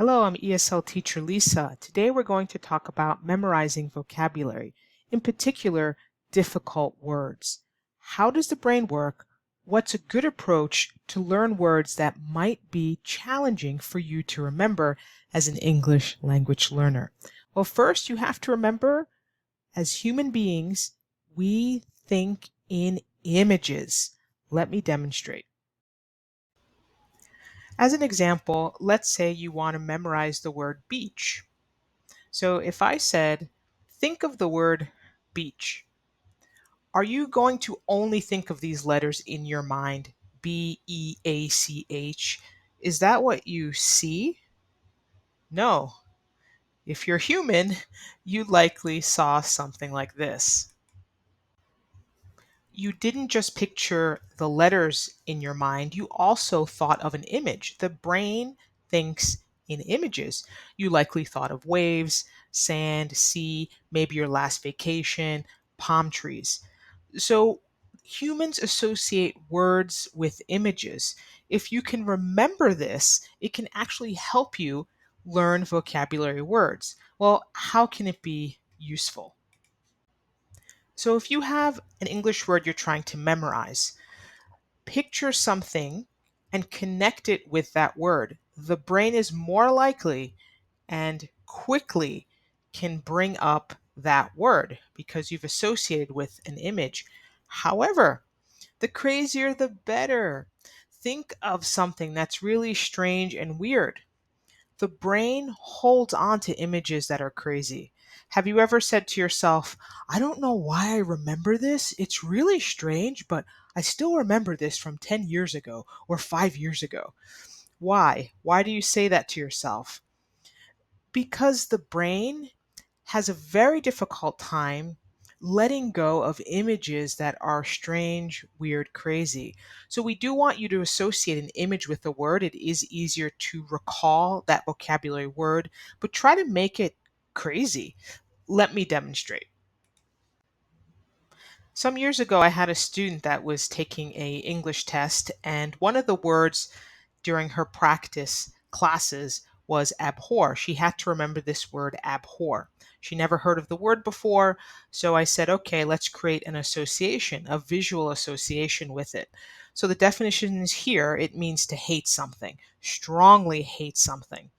Hello, I'm ESL teacher Lisa. Today we're going to talk about memorizing vocabulary, in particular, difficult words. How does the brain work? What's a good approach to learn words that might be challenging for you to remember as an English language learner? Well, first you have to remember, as human beings, we think in images. Let me demonstrate. As an example, let's say you want to memorize the word beach. So if I said, think of the word beach, are you going to only think of these letters in your mind? B-E-A-C-H. Is that what you see? No. If you're human, you likely saw something like this. You didn't just picture the letters in your mind, you also thought of an image. The brain thinks in images. You likely thought of waves, sand, sea, maybe your last vacation, palm trees. So humans associate words with images. If you can remember this, it can actually help you learn vocabulary words. Well, how can it be useful? So if you have an English word you're trying to memorize, picture something and connect it with that word. The brain is more likely and quickly can bring up that word because you've associated with an image. However, the crazier the better. Think of something that's really strange and weird. The brain holds on to images that are crazy. Have you ever said to yourself, I don't know why I remember this. It's really strange, but I still remember this from 10 years ago or 5 years ago. Why? Why do you say that to yourself? Because the brain has a very difficult time letting go of images that are strange, weird, crazy. So we do want you to associate an image with the word. It is easier to recall that vocabulary word, but try to make it crazy. Let me demonstrate. Some years ago, I had a student that was taking a English test, and one of the words during her practice classes was abhor. She had to remember this word abhor. She never heard of the word before, so I said, okay, let's create an association, a visual association with it. So the definition is here. It means to hate something, strongly hate something.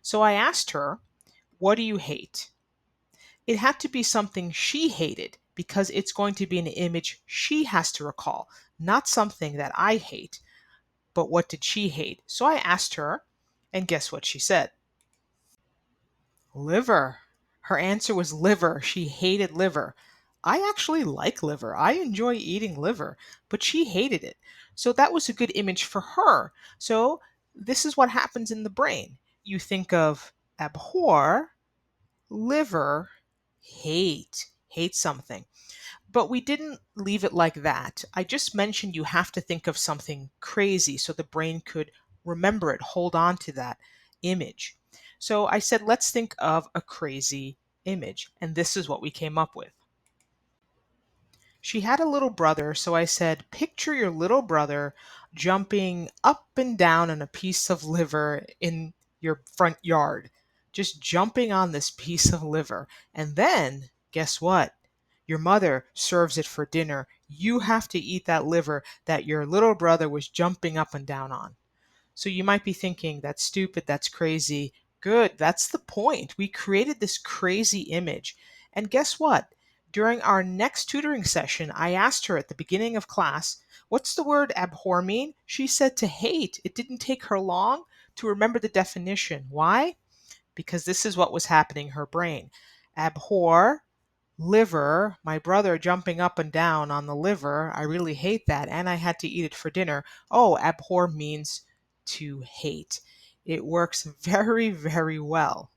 So I asked her, what do you hate? It had to be something she hated because it's going to be an image she has to recall, not something that I hate. But what did she hate? So I asked her, and guess what she said? Liver. Her answer was liver. She hated liver. I actually like liver. I enjoy eating liver, but she hated it. So that was a good image for her. So this is what happens in the brain. You think of abhor, liver, hate something. But we didn't leave it like that. I just mentioned you have to think of something crazy so the brain could remember it, hold on to that image. So I said, let's think of a crazy image. And this is what we came up with. She had a little brother, so I said, picture your little brother jumping up and down on a piece of liver in your front yard, just jumping on this piece of liver. And then, guess what? Your mother serves it for dinner. You have to eat that liver that your little brother was jumping up and down on. So you might be thinking, that's stupid, that's crazy. Good, that's the point. We created this crazy image. And guess what? During our next tutoring session, I asked her at the beginning of class, what's the word abhor mean? She said to hate. It didn't take her long to remember the definition. Why? Because this is what was happening in her brain. Abhor, liver, my brother jumping up and down on the liver. I really hate that, and I had to eat it for dinner. Oh, abhor means to hate. It works very, very well.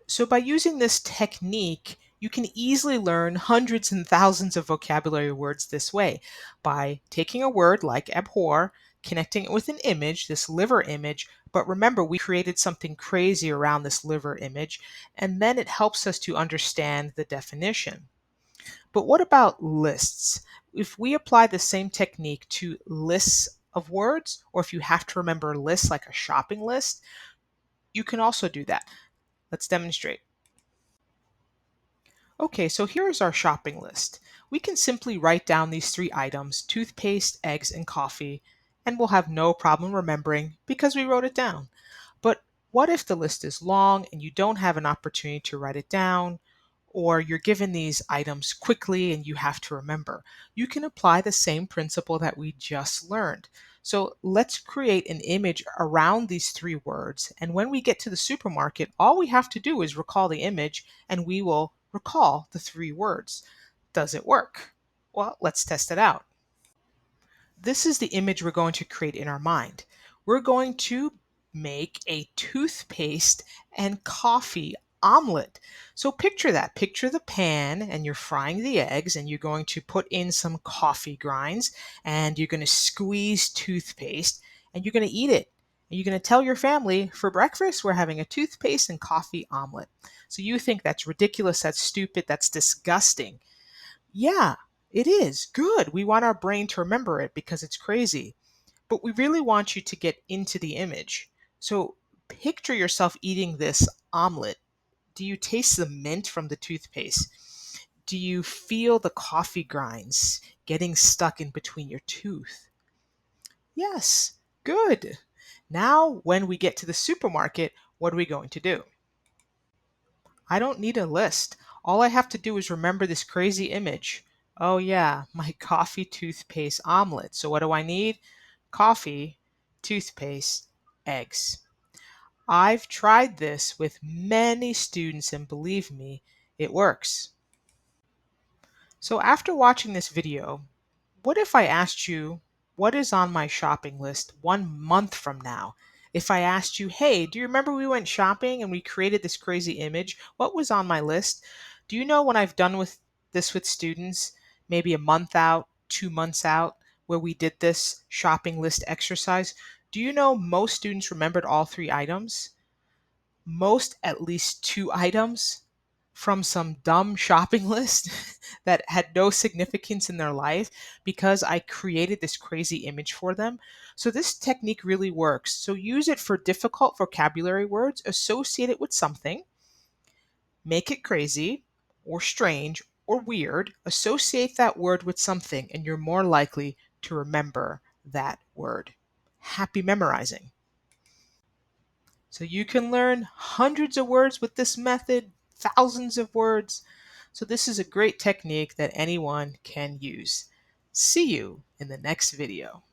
So by using this technique, you can easily learn hundreds and thousands of vocabulary words this way by taking a word like abhor, connecting it with an image, this liver image. But remember, we created something crazy around this liver image, and then it helps us to understand the definition. But what about lists? If we apply the same technique to lists of words, or if you have to remember lists like a shopping list, you can also do that. Let's demonstrate. Okay, so here is our shopping list. We can simply write down these three items, toothpaste, eggs, and coffee, and we'll have no problem remembering because we wrote it down. But what if the list is long and you don't have an opportunity to write it down, or you're given these items quickly and you have to remember? You can apply the same principle that we just learned. So let's create an image around these three words. And when we get to the supermarket, all we have to do is recall the image and we will recall the three words. Does it work? Well, let's test it out. This is the image we're going to create in our mind. We're going to make a toothpaste and coffee omelet. So picture that. Picture the pan and you're frying the eggs and you're going to put in some coffee grinds and you're going to squeeze toothpaste and you're going to eat it. And you're going to tell your family, for breakfast, we're having a toothpaste and coffee omelet. So you think that's ridiculous, that's stupid, that's disgusting. Yeah, it is. Good. We want our brain to remember it because it's crazy. But we really want you to get into the image. So picture yourself eating this omelet. Do you taste the mint from the toothpaste? Do you feel the coffee grinds getting stuck in between your tooth? Yes. Good. Now, when we get to the supermarket, what are we going to do? I don't need a list. All I have to do is remember this crazy image. Oh, yeah, my coffee toothpaste omelet. So, what do I need? Coffee, toothpaste, eggs. I've tried this with many students, and believe me, it works. So, after watching this video, what if I asked you what is on my shopping list 1 month from now? If I asked you, hey, do you remember we went shopping and we created this crazy image? What was on my list? Do you know when I've done with this with students, maybe a month out, 2 months out, where we did this shopping list exercise? Do you know most students remembered all three items? Most at least two items from some dumb shopping list that had no significance in their life because I created this crazy image for them. So, this technique really works. So, use it for difficult vocabulary words, associate it with something, make it crazy or strange or weird, associate that word with something, and you're more likely to remember that word. Happy memorizing. So you can learn hundreds of words with this method, thousands of words. So this is a great technique that anyone can use. See you in the next video.